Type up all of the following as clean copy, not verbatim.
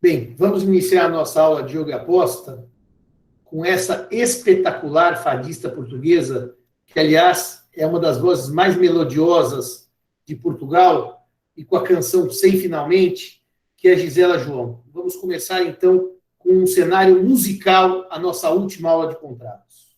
Bem, vamos iniciar a nossa aula de jogo e aposta com essa espetacular fadista portuguesa, que, aliás, é uma das vozes mais melodiosas de Portugal, e com a canção Sei Finalmente, que é a Gisela João. Vamos começar, então, com um cenário musical, a nossa última aula de contratos.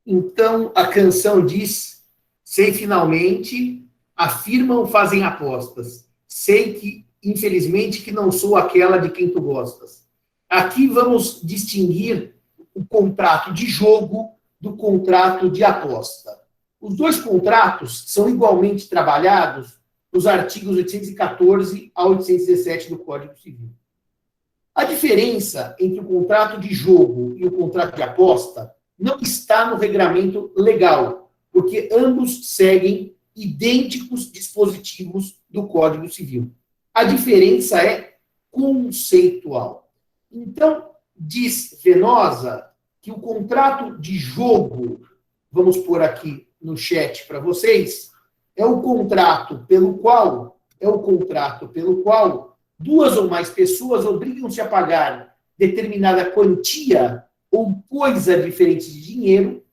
Então, a canção diz: sei finalmente, afirmam, fazem apostas. Sei que, infelizmente, que não sou aquela de quem tu gostas. Aqui vamos distinguir o contrato de jogo do contrato de aposta. Os dois contratos são igualmente trabalhados nos artigos 814 a 817 do Código Civil. A diferença entre o contrato de jogo e o contrato de aposta não está no regramento legal, porque ambos seguem idênticos dispositivos do Código Civil. A diferença é conceitual. Então, diz Venosa que o contrato de jogo, vamos pôr aqui no chat para vocês, é o contrato pelo qual duas ou mais pessoas obrigam-se a pagar determinada quantia ou coisa diferente de dinheiro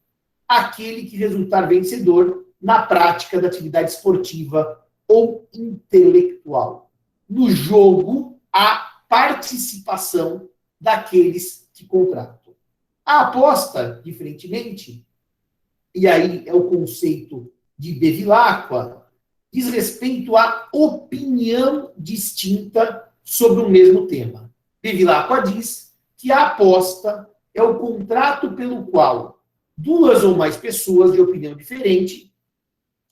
àquele que resultar vencedor na prática da atividade esportiva ou intelectual. No jogo, há participação daqueles que contratam. A aposta, diferentemente, e aí é o conceito de Bevilacqua, diz respeito à opinião distinta sobre o mesmo tema. Bevilacqua diz que a aposta é o contrato pelo qual duas ou mais pessoas de opinião diferente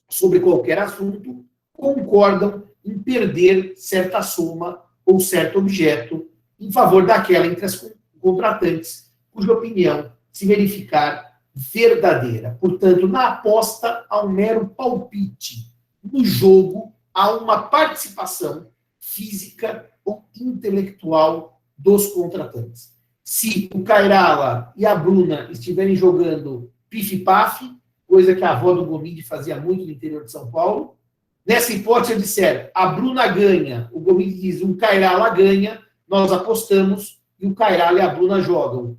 sobre qualquer assunto concordam em perder certa soma ou certo objeto em favor daquela entre as contratantes cuja opinião se verificar verdadeira. Portanto, na aposta há um mero palpite. No jogo há uma participação física ou intelectual dos contratantes. Se o Cairala e a Bruna estiverem jogando pif-paf, coisa que a avó do Gomide fazia muito no interior de São Paulo, nessa hipótese eu disser, a Bruna ganha, o Gomide diz, o Cairala ganha, nós apostamos e o Cairala e a Bruna jogam.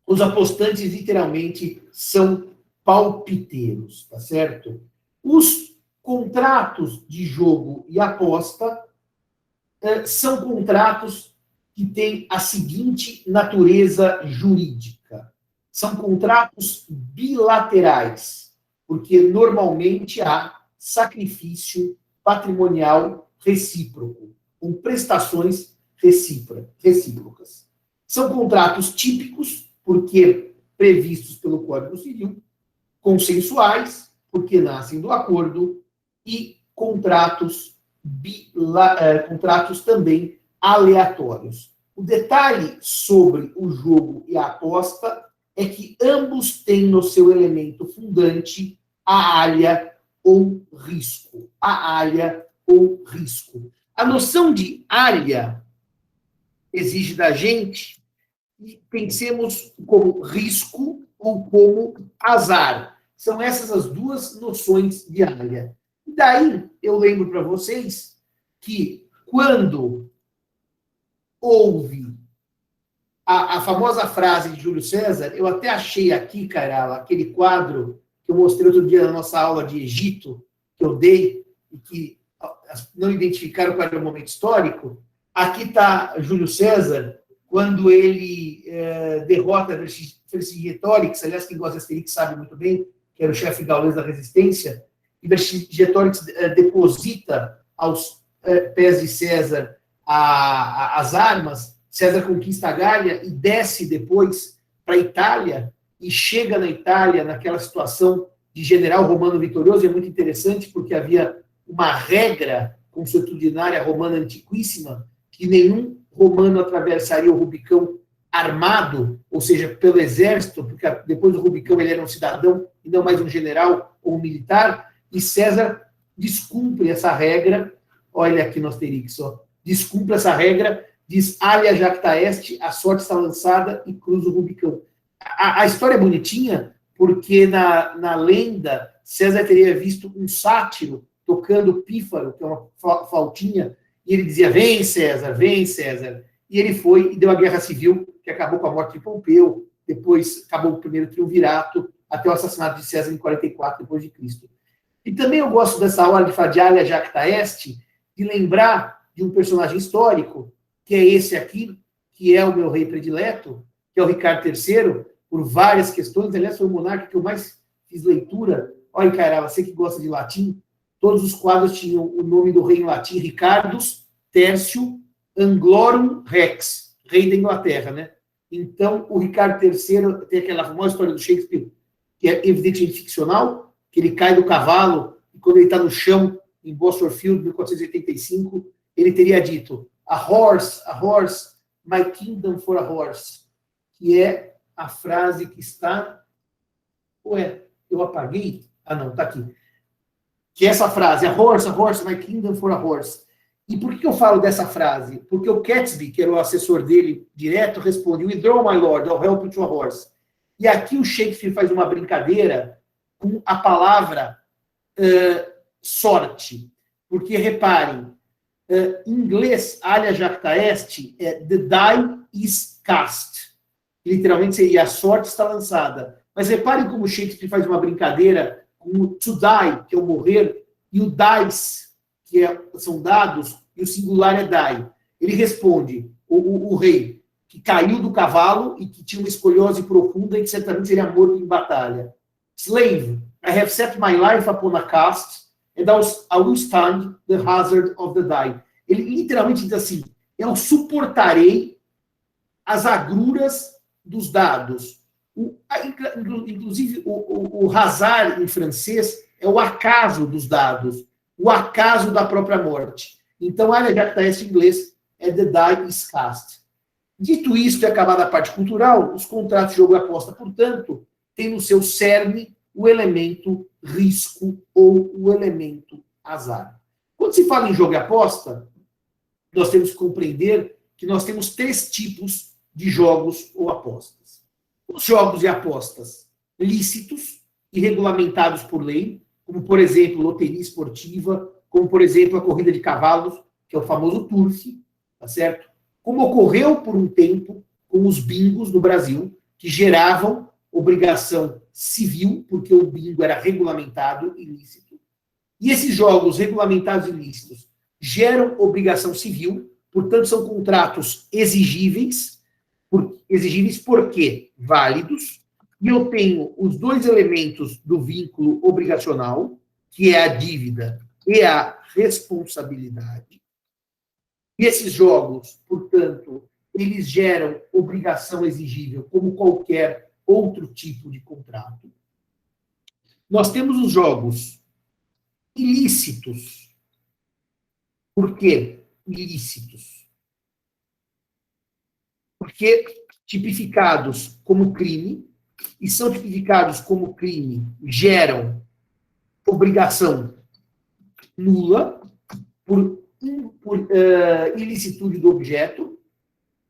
Os apostantes, literalmente, são palpiteiros, tá certo? Os contratos de jogo e aposta são contratos que têm a seguinte natureza jurídica. São contratos bilaterais, porque normalmente há sacrifício patrimonial recíproco, com prestações recíprocas. São contratos típicos, porque previstos pelo Código Civil, consensuais, porque nascem do acordo, e contratos também aleatórios. O detalhe sobre o jogo e a aposta é que ambos têm no seu elemento fundante a alha ou risco. A alha ou risco. A noção de alha exige da gente que pensemos como risco ou como azar. São essas as duas noções de alha. E daí, eu lembro para vocês que quando houve a famosa frase de Júlio César, eu até achei aqui, Cairala, aquele quadro que eu mostrei outro dia na nossa aula de Egito, que eu dei, e que não identificaram qual era o momento histórico. Aqui está Júlio César, quando ele derrota Vercingetorix, aliás, quem gosta de Asterix sabe muito bem, que era o chefe gaulês da resistência, e Vercingetorix deposita aos pés de César as armas. César conquista a Gália e desce depois para a Itália, e chega na Itália naquela situação de general romano vitorioso, é muito interessante, porque havia uma regra consuetudinária romana antiquíssima, que nenhum romano atravessaria o Rubicão armado, ou seja, pelo exército, porque depois do Rubicão ele era um cidadão e não mais um general ou um militar, e César descumpre essa regra, olha aqui no Asterix, ó, descumpre essa regra, diz alia jacta est, a sorte está lançada e cruza o Rubicão. A história é bonitinha, porque na lenda, César teria visto um sátiro tocando pífaro, que é uma flautinha, e ele dizia, vem César, vem César. E ele foi e deu a guerra civil, que acabou com a morte de Pompeu, depois acabou o primeiro triunvirato, até o assassinato de César em 44 depois de Cristo. E também eu gosto dessa hora de falar de alia jacta est, de lembrar de um personagem histórico, que é esse aqui, que é o meu rei predileto, que é o Ricardo III, por várias questões. Aliás, foi o monarca que eu mais fiz leitura. Olha, cara, você que gosta de latim, todos os quadros tinham o nome do rei em latim, Ricardus Tercio Anglorum Rex, rei da Inglaterra, né? Então, o Ricardo III tem aquela famosa história do Shakespeare, que é evidentemente ficcional, que ele cai do cavalo, e quando ele está no chão, em Bosworth Field, 1485, ele teria dito, a horse, my kingdom for a horse, que é a frase que está... Ué, eu apaguei? Ah, não, está aqui. Que é essa frase, a horse, my kingdom for a horse. E por que eu falo dessa frase? Porque o Catesby, que era o assessor dele direto, responde, withdraw, my lord, I'll help you to a horse. E aqui o Shakespeare faz uma brincadeira com a palavra sorte. Porque, reparem, em inglês, alia jacta est, é the die is cast. Literalmente seria a sorte está lançada. Mas reparem como o Shakespeare faz uma brincadeira com o to die, que é o morrer, e o dice, que são dados, e o singular é die. Ele responde, o rei, que caiu do cavalo e que tinha uma escoliose profunda e que certamente seria morto em batalha. Slave, I have set my life upon a cast, and I will stand the hazard of the die. Ele literalmente diz assim, eu suportarei as agruras dos dados. Inclusive, o hasard em francês é o acaso dos dados, o acaso da própria morte. Então, alia jacta est em inglês é the die is cast. Dito isto, e acabada a parte cultural, os contratos de jogo e aposta, portanto, têm no seu cerne o elemento risco ou o elemento azar. Quando se fala em jogo e aposta, nós temos que compreender que nós temos 3 tipos de jogos ou apostas. Os jogos e apostas lícitos e regulamentados por lei, como, por exemplo, loteria esportiva, como, por exemplo, a corrida de cavalos, que é o famoso turf, tá certo? Como ocorreu por um tempo com os bingos no Brasil, que geravam obrigação civil, porque o bingo era regulamentado e lícito. E esses jogos regulamentados e lícitos geram obrigação civil, portanto, são contratos exigíveis porque válidos, e eu tenho os 2 elementos do vínculo obrigacional, que é a dívida e a responsabilidade. E esses jogos, portanto, eles geram obrigação exigível como qualquer outro tipo de contrato. Nós temos os jogos ilícitos. Por quê ilícitos? Porque tipificados como crime, e são tipificados como crime, geram obrigação nula por ilicitude do objeto,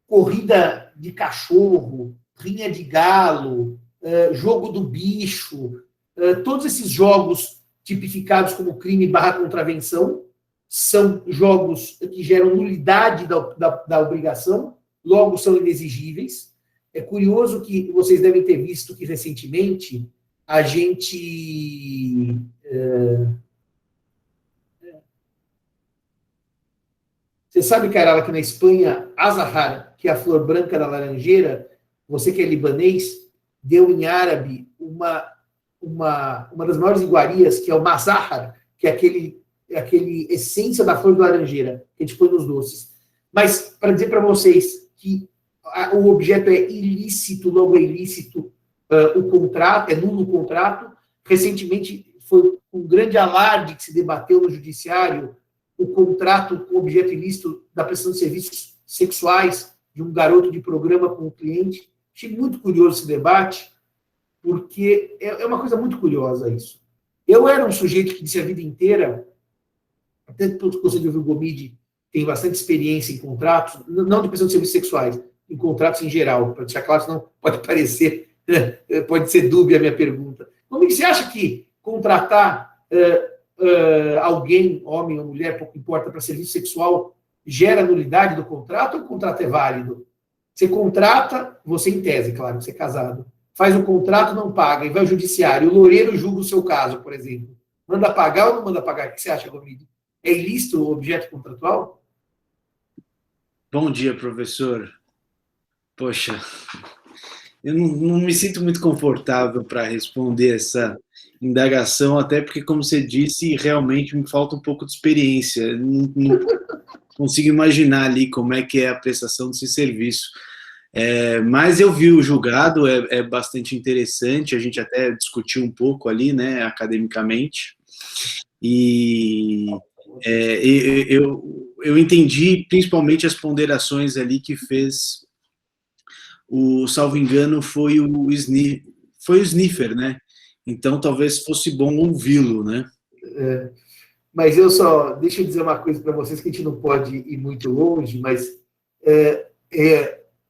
corrida de cachorro, rinha de galo, jogo do bicho, todos esses jogos tipificados como crime / contravenção são jogos que geram nulidade da obrigação, logo são inexigíveis. É curioso que vocês devem ter visto que recentemente a gente... Você sabe, Carala, que na Espanha, azahar, que é a flor branca da laranjeira, você que é libanês, deu em árabe uma das maiores iguarias, que é o mazahar, que é aquele essência da flor de laranjeira, que a gente põe nos doces. Mas, para dizer para vocês que o objeto é ilícito, logo é ilícito o contrato, é nulo o contrato, recentemente foi um grande alarde que se debateu no judiciário o contrato com objeto ilícito da prestação de serviços sexuais de um garoto de programa com o cliente. Achei muito curioso esse debate, porque é uma coisa muito curiosa isso. Eu era um sujeito que disse a vida inteira, até pelo que você de ouvir o Gomide, tem bastante experiência em contratos, não de prestação de serviços sexuais, em contratos em geral, para deixar claro, senão pode parecer, pode ser dúbia a minha pergunta. Como você acha que contratar alguém, homem ou mulher, pouco importa, para serviço sexual, gera nulidade do contrato ou o contrato é válido? Você contrata, você em tese, claro, você é casado, faz o contrato, não paga, e vai ao judiciário, o loureiro julga o seu caso, por exemplo. Manda pagar ou não manda pagar? O que você acha, Gomide? É ilícito o objeto contratual? Bom dia, professor. Poxa, eu não me sinto muito confortável para responder essa indagação, até porque, como você disse, realmente me falta um pouco de experiência. Não consigo imaginar ali como é que é a prestação desse serviço. Mas eu vi o julgado, é bastante interessante, a gente até discutiu um pouco ali, né, academicamente, e eu entendi principalmente as ponderações ali que fez o, salvo engano, foi o Sniffer, né? Então talvez fosse bom ouvi-lo, né? Mas deixa eu dizer uma coisa para vocês, que a gente não pode ir muito longe, mas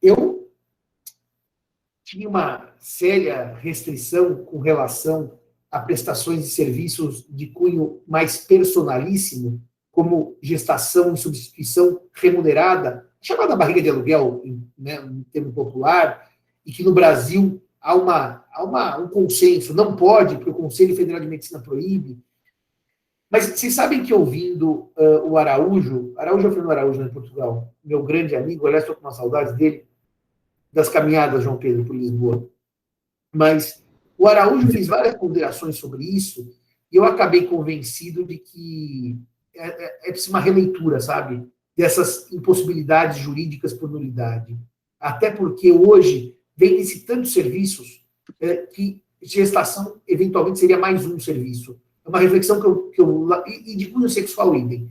eu tinha uma séria restrição com relação a prestações de serviços de cunho mais personalíssimo, como gestação e substituição remunerada, chamada barriga de aluguel, né, um termo popular, e que no Brasil há um consenso, não pode, porque o Conselho Federal de Medicina proíbe. Mas vocês sabem que ouvindo o Araújo é o Fernando Araújo, né, em Portugal, meu grande amigo, aliás, estou com uma saudade dele, das caminhadas, João Pedro, por Lisboa. Mas o Araújo fez várias ponderações sobre isso, e eu acabei convencido de que é preciso uma releitura, sabe? Dessas impossibilidades jurídicas por nulidade. Até porque hoje vendem-se tantos serviços que gestação, eventualmente, seria mais um serviço. É uma reflexão e de cunho sexual idem.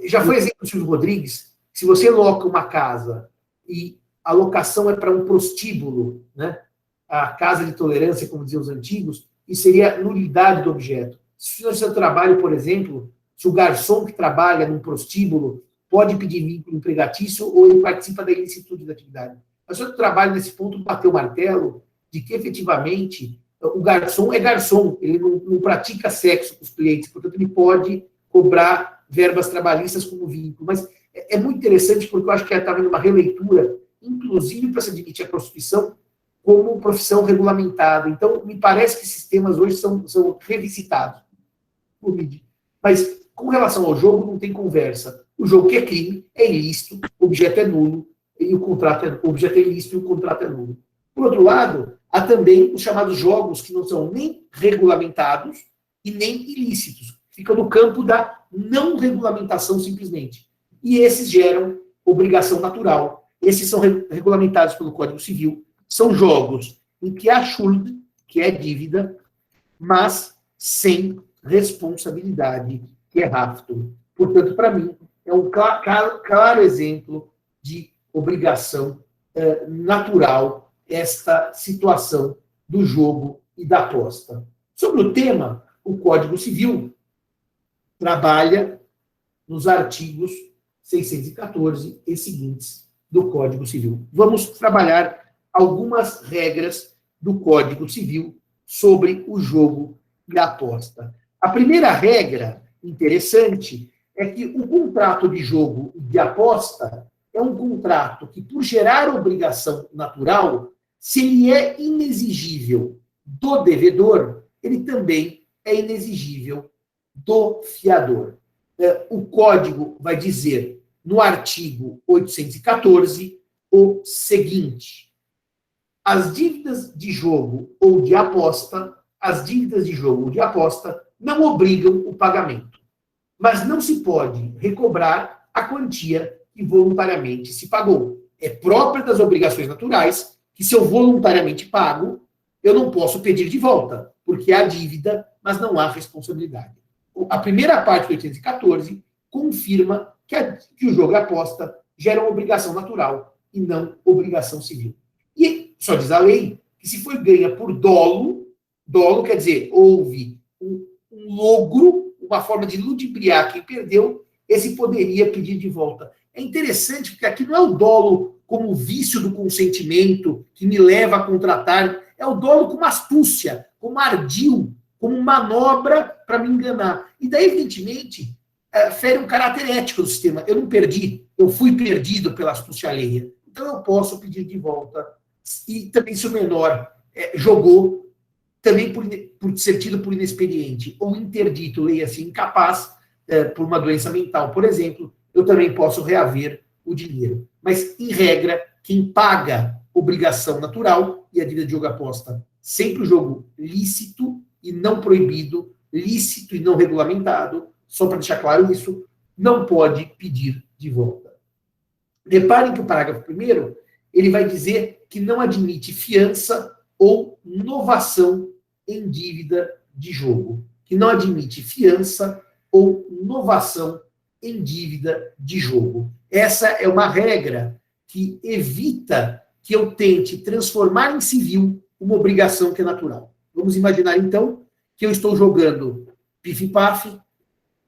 Já foi exemplo do Silvio Rodrigues, se você loca uma casa e a locação é para um prostíbulo, né? A casa de tolerância, como diziam os antigos, e seria nulidade do objeto. Se o seu trabalho, por exemplo, se o garçom que trabalha num prostíbulo pode pedir vínculo empregatício ou ele participa da ilicitude da atividade. Mas o seu trabalho, nesse ponto, bateu o martelo de que, efetivamente, o garçom é garçom, ele não pratica sexo com os clientes, portanto, ele pode cobrar verbas trabalhistas como vínculo. Mas é muito interessante, porque eu acho que está havendo uma releitura, inclusive para se admitir a prostituição como profissão regulamentada. Então, me parece que esses temas hoje são revisitados. Mas, com relação ao jogo, não tem conversa. O jogo que é crime é ilícito, o objeto é nulo, e o objeto é ilícito e o contrato é nulo. Por outro lado, há também os chamados jogos que não são nem regulamentados e nem ilícitos. Ficam no campo da não regulamentação, simplesmente. E esses geram obrigação natural. Esses são regulamentados pelo Código Civil. São jogos em que há schuld, que é dívida, mas sem responsabilidade, que é rafto. Portanto, para mim, é um claro exemplo de obrigação natural esta situação do jogo e da aposta. Sobre o tema, o Código Civil trabalha nos artigos 614 e seguintes do Código Civil. Vamos trabalhar algumas regras do Código Civil sobre o jogo e a aposta. A primeira regra interessante é que o contrato de jogo e de aposta é um contrato que, por gerar obrigação natural, se ele é inexigível do devedor, ele também é inexigível do fiador. O Código vai dizer, no artigo 814, o seguinte: as dívidas de jogo ou de aposta, não obrigam o pagamento, mas não se pode recobrar a quantia que voluntariamente se pagou. É própria das obrigações naturais que, se eu voluntariamente pago, eu não posso pedir de volta, porque há dívida, mas não há responsabilidade. A primeira parte do 814 confirma que o jogo e a aposta geram obrigação natural e não obrigação civil. E só diz a lei que se foi ganha por dolo quer dizer, houve um logro, uma forma de ludibriar quem perdeu, esse poderia pedir de volta. É interessante, porque aqui não é o dolo como vício do consentimento que me leva a contratar, é o dolo como astúcia, como ardil, como manobra para me enganar. E daí, evidentemente, fere um caráter ético do sistema. Eu não perdi, eu fui perdido pela astúcia alheia. Então eu posso pedir de volta. E também, se o menor jogou, também por ser tido por inexperiente ou interdito, leia-se incapaz, por uma doença mental, por exemplo, eu também posso reaver o dinheiro. Mas, em regra, quem paga obrigação natural, e a dívida de jogo aposta, sempre o jogo lícito e não proibido, lícito e não regulamentado, só para deixar claro isso, não pode pedir de volta. Reparem que o parágrafo 1º, ele vai dizer que não admite fiança ou novação em dívida de jogo. Que não admite fiança ou novação em dívida de jogo. Essa é uma regra que evita que eu tente transformar em civil uma obrigação que é natural. Vamos imaginar, então, que eu estou jogando pif-paf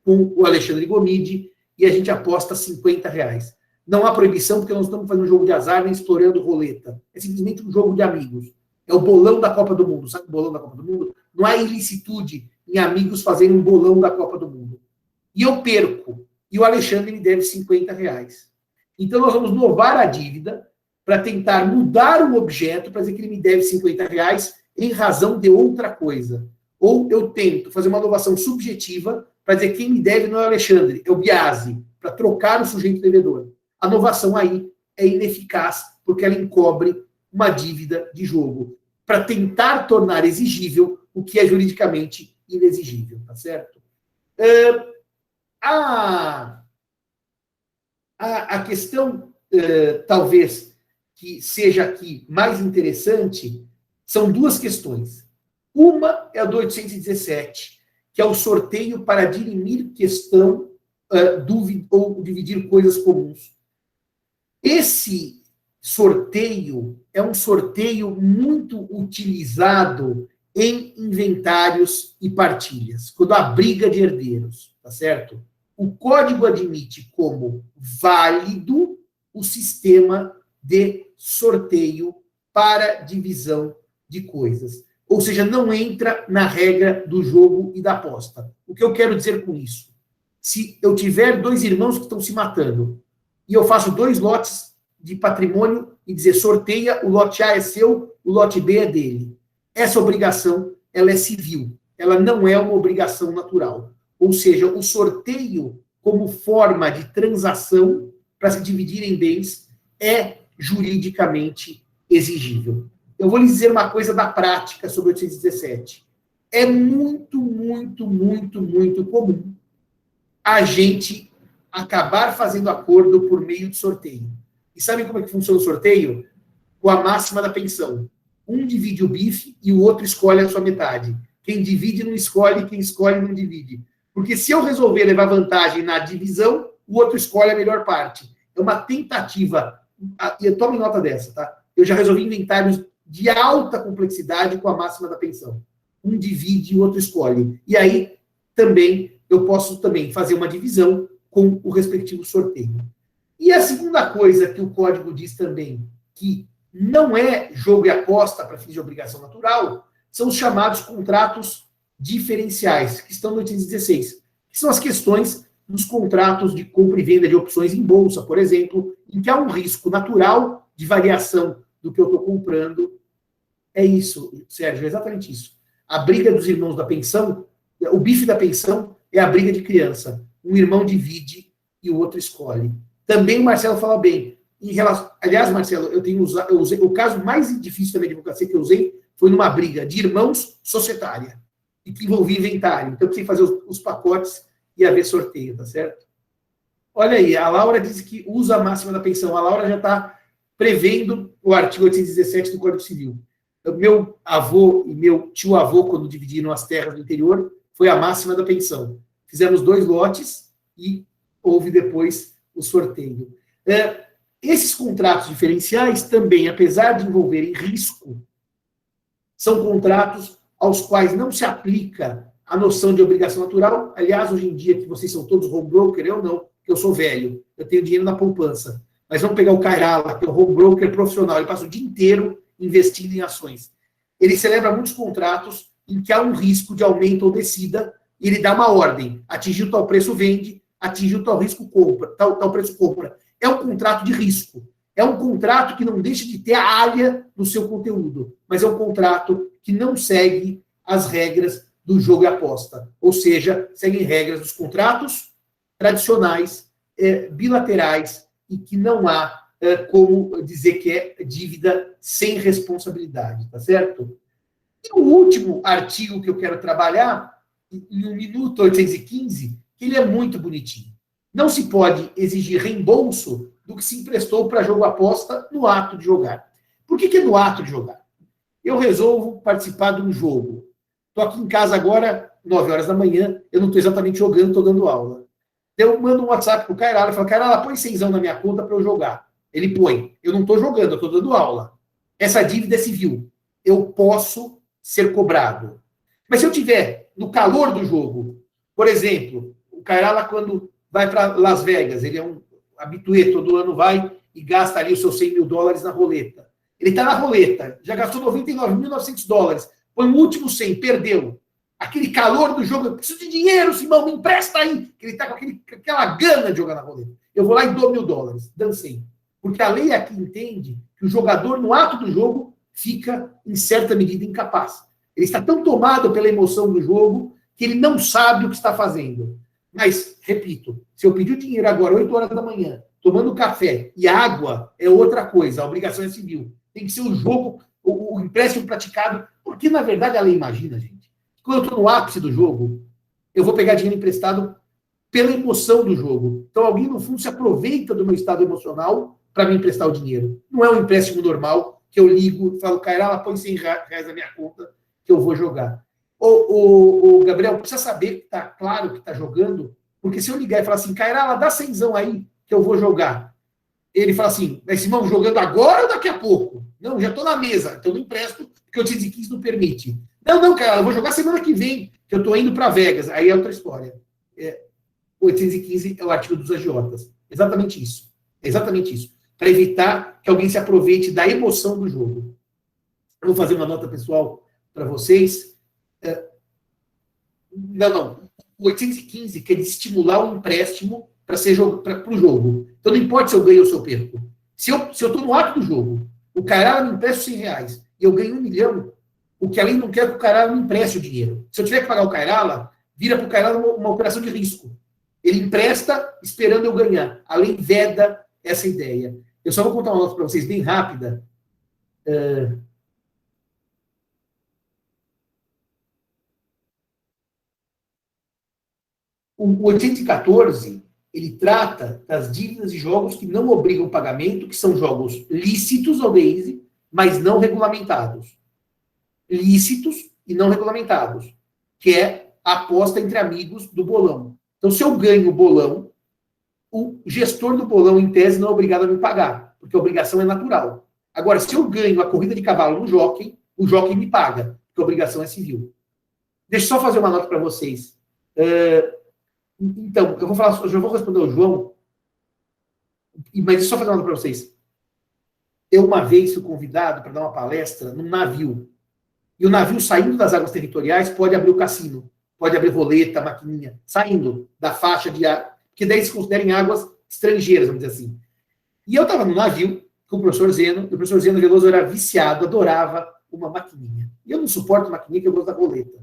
com o Alexandre Gomide e a gente aposta R$50. Não há proibição, porque nós estamos fazendo um jogo de azar nem explorando roleta. É simplesmente um jogo de amigos. É o bolão da Copa do Mundo. Sabe o bolão da Copa do Mundo? Não há ilicitude em amigos fazerem um bolão da Copa do Mundo. E eu perco. E o Alexandre me deve R$50. Então nós vamos novar a dívida para tentar mudar o objeto para dizer que ele me deve R$50 em razão de outra coisa. Ou eu tento fazer uma novação subjetiva para dizer que quem me deve não é o Alexandre, é o Biasi, para trocar o sujeito devedor. A novação aí é ineficaz porque ela encobre uma dívida de jogo para tentar tornar exigível o que é juridicamente inexigível, tá certo? A questão, talvez, que seja aqui mais interessante, são duas questões. Uma é a do 817, que é o sorteio para dirimir questão ou dividir coisas comuns. Esse sorteio é um sorteio muito utilizado em inventários e partilhas, quando há briga de herdeiros, tá certo? O código admite como válido o sistema de sorteio para divisão de coisas. Ou seja, não entra na regra do jogo e da aposta. O que eu quero dizer com isso? Se eu tiver dois irmãos que estão se matando e eu faço 2 lotes de patrimônio e dizer sorteia, o lote A é seu, o lote B é dele. Essa obrigação, ela é civil. Ela não é uma obrigação natural. Ou seja, o sorteio como forma de transação para se dividir em bens é juridicamente exigível. Eu vou lhes dizer uma coisa da prática sobre o 817. É muito, muito, muito, muito comum a gente acabar fazendo acordo por meio de sorteio. E sabem como é que funciona o sorteio? Com a máxima da pensão. Um divide o bife e o outro escolhe a sua metade. Quem divide não escolhe, quem escolhe não divide. Porque se eu resolver levar vantagem na divisão, o outro escolhe a melhor parte. É uma tentativa. E tome nota dessa, tá? Eu já resolvi inventários de alta complexidade com a máxima da pensão. Um divide e o outro escolhe. E aí, também, eu posso também fazer uma divisão com o respectivo sorteio. E a segunda coisa que o código diz também, que não é jogo e aposta para fins de obrigação natural, são os chamados contratos diferenciais, que estão no 816, que são as questões dos contratos de compra e venda de opções em bolsa, por exemplo, em que há um risco natural de variação do que eu estou comprando. É isso, Sérgio, é exatamente isso. A briga dos irmãos da pensão, o bife da pensão é a briga de criança. Um irmão divide e o outro escolhe. Também o Marcelo fala bem. Aliás, Marcelo, eu usei o caso mais difícil da minha advocacia que eu usei foi numa briga de irmãos societária, e que envolvia inventário. Então, eu precisei fazer os pacotes e haver sorteio, tá certo? Olha aí, a Laura disse que usa a máxima da pensão. A Laura já está prevendo o artigo 817 do Código Civil. Meu avô e meu tio-avô, quando dividiram as terras do interior, foi a máxima da pensão. Fizemos 2 lotes e houve depois o sorteio. Esses contratos diferenciais também, apesar de envolverem risco, são contratos aos quais não se aplica a noção de obrigação natural. Aliás, hoje em dia, que vocês são todos home broker, eu não, porque eu sou velho, eu tenho dinheiro na poupança. Mas vamos pegar o Kairala, que é um home broker profissional, ele passa o dia inteiro investindo em ações. Ele celebra muitos contratos em que há um risco de aumento ou descida, e ele dá uma ordem: atingiu tal preço, vende; atingiu tal risco, compra, tal preço, compra. É um contrato de risco. É um contrato que não deixa de ter a área no seu conteúdo, mas é um contrato que não segue as regras do jogo e aposta. Ou seja, segue regras dos contratos tradicionais, bilaterais, e que não há como dizer que é dívida sem responsabilidade, tá certo? E o último artigo que eu quero trabalhar, em 1 minuto 815, que ele é muito bonitinho. Não se pode exigir reembolso do que se emprestou para jogo aposta no ato de jogar. Por que é no ato de jogar? Eu resolvo participar de um jogo. Estou aqui em casa agora, 9 horas da manhã, eu não estou exatamente jogando, estou dando aula. Eu mando um WhatsApp pro Kairala e falo: Kairala, põe 100 na minha conta para eu jogar. Ele põe. Eu não estou jogando, eu estou dando aula. Essa dívida é civil. Eu posso ser cobrado. Mas se eu tiver no calor do jogo, por exemplo, o Kairala, quando vai para Las Vegas, ele é um habitué, todo ano vai e gasta ali os seus $100 mil na roleta. Ele está na roleta, já gastou $99.900, põe o último 100, perdeu. Aquele calor do jogo: eu preciso de dinheiro, Simão, me empresta aí. Ele está com aquela gana de jogar na roleta. Eu vou lá e dou $1.000, dancei. Porque a lei aqui entende que o jogador, no ato do jogo, fica, em certa medida, incapaz. Ele está tão tomado pela emoção do jogo que ele não sabe o que está fazendo. Mas, repito, se eu pedir o dinheiro agora, 8 horas da manhã, tomando café e água, é outra coisa, a obrigação é civil. Tem que ser o jogo, o empréstimo praticado, porque, na verdade, a lei imagina, gente, quando eu estou no ápice do jogo, eu vou pegar dinheiro emprestado pela emoção do jogo. Então, alguém, no fundo, se aproveita do meu estado emocional para me emprestar o dinheiro. Não é um empréstimo normal, que eu ligo, falo: Kairala, põe R$100 na minha conta, que eu vou jogar. O Gabriel precisa saber que está claro que está jogando, porque se eu ligar e falar assim: Kairala, dá 100 aí, que eu vou jogar. Ele fala assim: mas Simão, jogando agora ou daqui a pouco? Não, já estou na mesa, então não empresto, porque o 815 não permite. Não, cara, eu vou jogar semana que vem, que eu estou indo para Vegas. Aí é outra história. 815 é o artigo dos agiotas. Exatamente isso. É exatamente isso. Para evitar que alguém se aproveite da emoção do jogo. Eu vou fazer uma nota pessoal para vocês. O 815 quer estimular um empréstimo para o jogo. Então, não importa se eu ganho ou se eu perco. Se eu estou no ato do jogo, o Kairala me empresta R$100 e eu ganho 1 milhão, o que a lei não quer que o Kairala me empreste o dinheiro. Se eu tiver que pagar o Kairala, vira para o Kairala uma operação de risco. Ele empresta esperando eu ganhar. A lei veda essa ideia. Eu só vou contar uma nota para vocês bem rápida. O 814, ele trata das dívidas de jogos que não obrigam pagamento, que são jogos lícitos ao base, mas não regulamentados. Lícitos e não regulamentados, que é a aposta entre amigos do bolão. Então, se eu ganho o bolão, o gestor do bolão, em tese, não é obrigado a me pagar, porque a obrigação é natural. Agora, se eu ganho a corrida de cavalo no jockey, o jockey me paga, porque a obrigação é civil. Deixa eu só fazer uma nota para vocês. Então, eu já vou responder ao João, mas deixa eu só fazer uma nota para vocês. Eu, uma vez, fui convidado para dar uma palestra num navio. E o navio, saindo das águas territoriais, pode abrir o cassino, pode abrir roleta, maquininha, saindo da faixa de ar, que daí se considerem águas estrangeiras, vamos dizer assim. E eu estava no navio com o professor Zeno, e o professor Zeno Veloso era viciado, adorava uma maquininha. E eu não suporto maquininha, que eu gosto da roleta.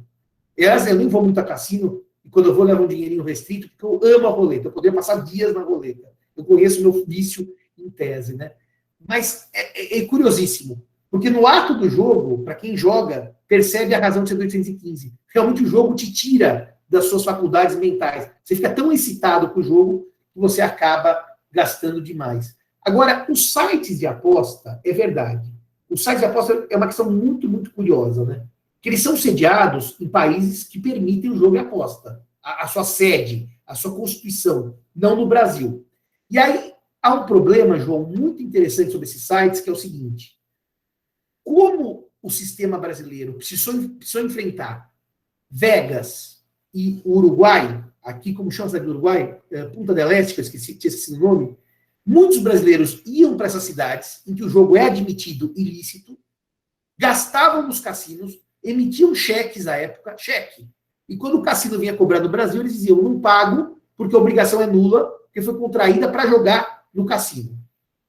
Eu nem vou muito a cassino, e quando eu vou, levo um dinheirinho restrito, porque eu amo a roleta. Eu poderia passar dias na roleta. Eu conheço o meu vício em tese, né? Mas é curiosíssimo, porque no ato do jogo, para quem joga, percebe a razão de ser do 815. Realmente o jogo te tira das suas faculdades mentais. Você fica tão excitado com o jogo que você acaba gastando demais. Agora, os sites de aposta, é verdade. os sites de aposta é uma questão muito, muito curiosa, né? Que eles são sediados em países que permitem o jogo e aposta. A sua sede, a sua constituição, não no Brasil. E aí há um problema, João, muito interessante sobre esses sites, que é o seguinte. Como o sistema brasileiro precisou enfrentar Vegas e o Uruguai, aqui como chama a cidade do Uruguai, Punta del Este, que eu esqueci o nome, muitos brasileiros iam para essas cidades em que o jogo é admitido ilícito, gastavam nos cassinos, emitiam cheques à época, cheque. E quando o cassino vinha cobrar no Brasil, eles diziam, não pago, porque a obrigação é nula, porque foi contraída para jogar no cassino.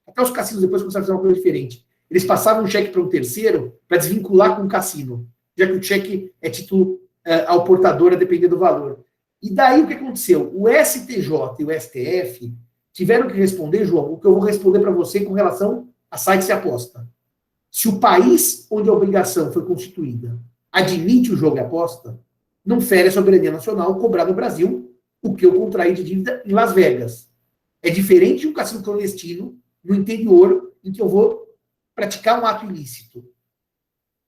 Até os cassinos depois começaram a fazer uma coisa diferente. Eles passavam um cheque para um terceiro para desvincular com o cassino, já que o cheque é título ao portador, a depender do valor. E daí o que aconteceu? O STJ e o STF tiveram que responder, João, o que eu vou responder para você com relação a sites de aposta. Se o país onde a obrigação foi constituída admite o jogo e aposta, não fere a soberania nacional cobrar no Brasil o que eu contraí de dívida em Las Vegas. É diferente de um cassino clandestino no interior em que eu vou praticar um ato ilícito.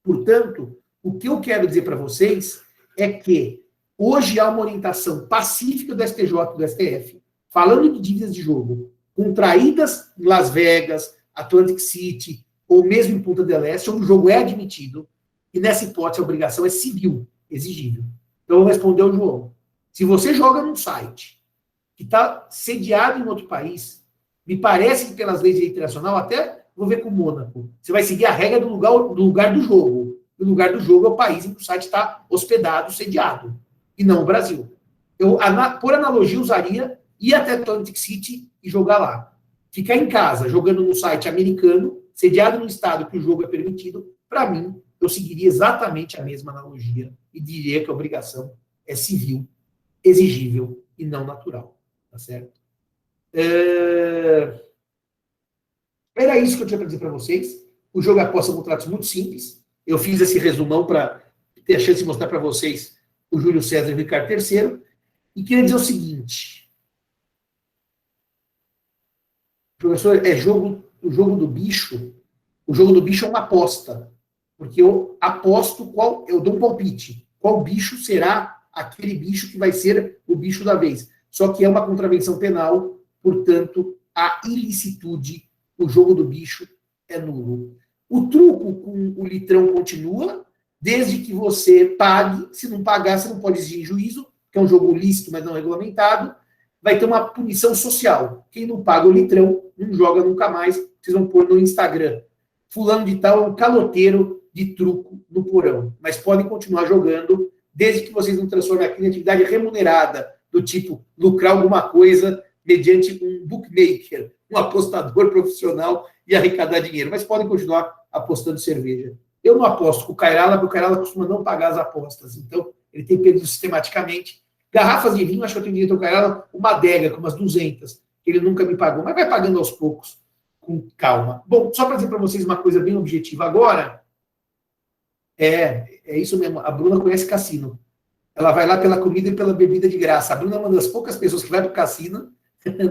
Portanto, o que eu quero dizer para vocês é que hoje há uma orientação pacífica do STJ e do STF, falando de dívidas de jogo contraídas em Las Vegas, Atlantic City, ou mesmo em Punta del Este, onde o jogo é admitido, e nessa hipótese a obrigação é civil, exigível. Então eu vou responder ao João. Se você joga num site que está sediado em outro país, me parece que pelas leis internacionais, até vou ver com o Mônaco, você vai seguir a regra do lugar do jogo. O lugar do jogo é o país em que o site está hospedado, sediado, e não o Brasil. Eu, por analogia, usaria ir até Atlantic City e jogar lá. Ficar em casa, jogando no site americano, sediado no estado que o jogo é permitido, para mim, eu seguiria exatamente a mesma analogia e diria que a obrigação é civil, exigível e não natural. Tá certo? Era isso que eu tinha para dizer para vocês. O jogo aposta contratos muito simples. Eu fiz esse resumão para ter a chance de mostrar para vocês o Júlio César e o Ricardo III. E queria dizer o seguinte. Professor, o jogo do bicho. O jogo do bicho é uma aposta. Porque eu aposto eu dou um palpite. Qual bicho será aquele bicho que vai ser o bicho da vez? Só que é uma contravenção penal, portanto, a ilicitude, o jogo do bicho é nulo. O truco com o litrão continua, desde que você pague. Se não pagar, você não pode exigir juízo, que é um jogo lícito, mas não regulamentado. Vai ter uma punição social. Quem não paga o litrão, não joga nunca mais. Vocês vão pôr no Instagram. Fulano de tal é um caloteiro de truco no porão. Mas podem continuar jogando, desde que vocês não transformem aquilo em atividade remunerada, do tipo lucrar alguma coisa mediante um bookmaker, um apostador profissional e arrecadar dinheiro. Mas podem continuar apostando cerveja. Eu não aposto com o Cairala, porque o Cairala costuma não pagar as apostas. Então, ele tem perdido sistematicamente. Garrafas de vinho, acho que eu tenho direito ao Cairala, uma adega, com umas 200, que ele nunca me pagou. Mas vai pagando aos poucos, com calma. Bom, só para dizer para vocês uma coisa bem objetiva agora, é isso mesmo, a Bruna conhece cassino. Ela vai lá pela comida e pela bebida de graça. A Bruna é uma das poucas pessoas que vai para o cassino,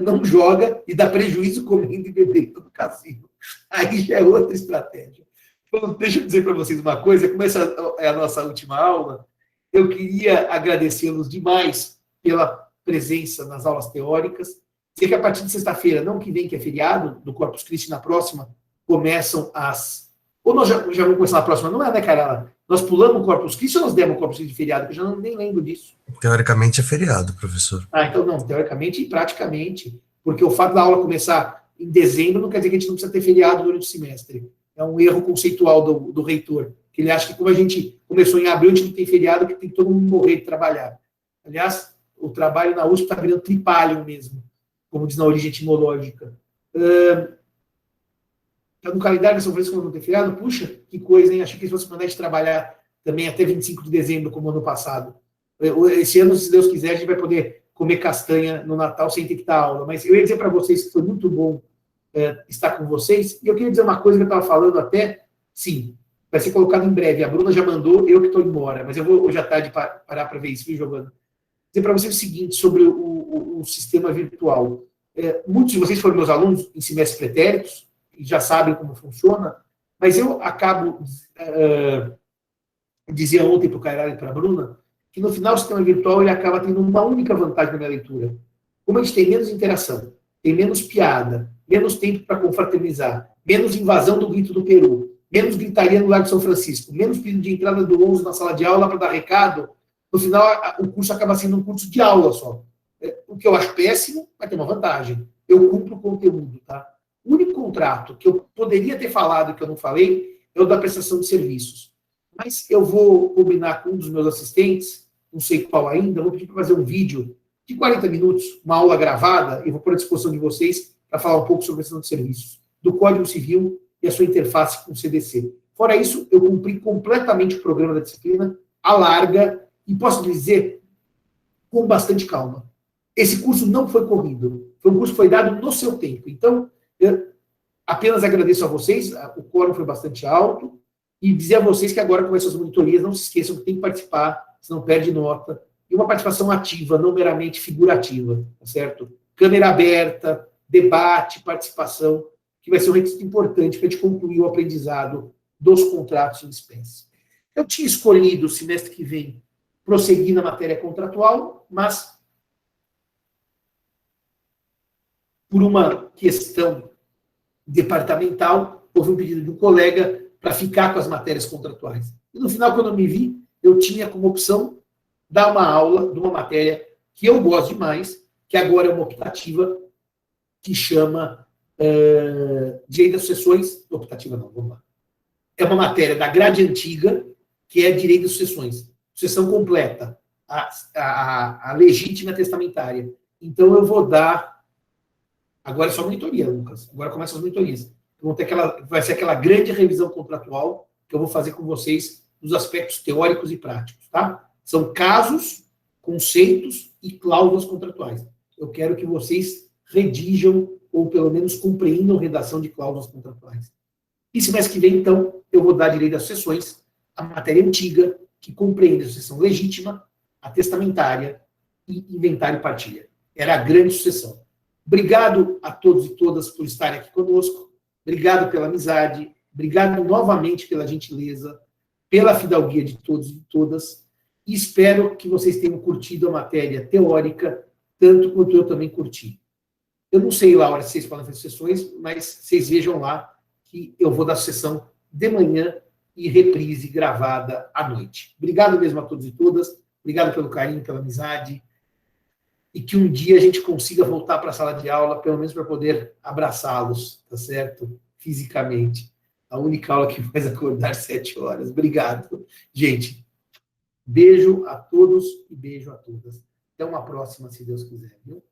não joga e dá prejuízo comendo e bebendo no cassino. Aí já é outra estratégia. Então, deixa eu dizer para vocês uma coisa, como essa é a nossa última aula, eu queria agradecê-los demais pela presença nas aulas teóricas. Sei que a partir de sexta-feira, não que vem, que é feriado, do Corpus Christi, na próxima, começam as... Ou nós já vamos começar na próxima, não é, né, Carala? Nós pulamos o Corpus Christi ou nós demos o Corpus Christi de feriado? Eu já nem lembro disso. Teoricamente é feriado, professor. Então não, teoricamente e praticamente. Porque o fato da aula começar em dezembro não quer dizer que a gente não precisa ter feriado durante o semestre. É um erro conceitual do reitor. Que ele acha que como a gente começou em abril, a gente não tem feriado, que tem que todo mundo morrer de trabalhar. Aliás, o trabalho na USP está virando tripalium mesmo, como diz na origem etimológica. Está no calendário de São Francisco não ter feriado? Puxa, que coisa, hein? Achei que eles fossem mandar a gente trabalhar também até 25 de dezembro, como ano passado. Esse ano, se Deus quiser, a gente vai poder comer castanha no Natal sem ter que dar aula. Mas eu ia dizer para vocês que foi muito bom estar com vocês. E eu queria dizer uma coisa que eu estava falando até, sim, vai ser colocado em breve. A Bruna já mandou, eu que estou embora. Mas eu vou hoje à tarde parar para ver isso, fui jogando. Dizer para vocês o seguinte sobre o sistema virtual. Muitos de vocês foram meus alunos em semestres pretéritos, e já sabem como funciona. Mas eu acabo, dizia ontem para o Cairara e para a Bruna, que no final o sistema virtual ele acaba tendo uma única vantagem na minha leitura. Como a gente tem menos interação, tem menos piada, menos tempo para confraternizar, menos invasão do grito do Peru, menos gritaria no Largo de São Francisco, menos pedido de entrada do 11 na sala de aula para dar recado, no final o curso acaba sendo um curso de aula só. O que eu acho péssimo, vai ter uma vantagem. Eu cumpro o conteúdo, tá? O único contrato que eu poderia ter falado que eu não falei é o da prestação de serviços. Mas eu vou combinar com um dos meus assistentes, não sei qual ainda, vou pedir para fazer um vídeo de 40 minutos, uma aula gravada, e vou pôr à disposição de vocês para falar um pouco sobre a prestação de serviços, do Código Civil e a sua interface com o CDC. Fora isso, eu cumpri completamente o programa da disciplina, à larga, e posso dizer, com bastante calma. Esse curso não foi corrido, foi um curso que foi dado no seu tempo. Então, eu apenas agradeço a vocês, o quórum foi bastante alto, e dizer a vocês que agora, com essas monitorias, não se esqueçam que tem que participar, senão perde nota, e uma participação ativa, não meramente figurativa, tá certo? Câmera aberta, debate, participação, que vai ser um requisito importante para a gente concluir o aprendizado dos contratos em espécie. Eu tinha escolhido, o semestre que vem, prosseguir na matéria contratual, mas por uma questão departamental, houve um pedido de um colega para ficar com as matérias contratuais. E no final, quando eu me vi, eu tinha como opção dar uma aula de uma matéria que eu gosto demais, que agora é uma optativa, que chama Direito das Sucessões. Optativa não, vamos lá. É uma matéria da grade antiga, que é Direito das Sucessões. Sucessão completa, a legítima testamentária. Então, eu vou dar... Agora é só monitoria, Lucas. Agora começam as monitorias. Vai ser aquela grande revisão contratual que eu vou fazer com vocês nos aspectos teóricos e práticos, tá? São casos, conceitos e cláusulas contratuais. Eu quero que vocês redigam ou pelo menos compreendam a redação de cláusulas contratuais. E semestre que vem, então, eu vou dar direito às sucessões, a matéria antiga, que compreende a sucessão legítima, a testamentária e inventário e partilha. Era a grande sucessão. Obrigado a todos e todas por estarem aqui conosco. Obrigado pela amizade. Obrigado novamente pela gentileza, pela fidalguia de todos e todas. E espero que vocês tenham curtido a matéria teórica, tanto quanto eu também curti. Eu não sei, Laura, se vocês podem fazer sessões, mas vocês vejam lá que eu vou dar sessão de manhã e reprise gravada à noite. Obrigado mesmo a todos e todas. Obrigado pelo carinho, pela amizade. E que um dia a gente consiga voltar para a sala de aula, pelo menos para poder abraçá-los, tá certo? Fisicamente. A única aula que faz acordar 7 horas. Obrigado. Gente, beijo a todos e beijo a todas. Até uma próxima, se Deus quiser, viu?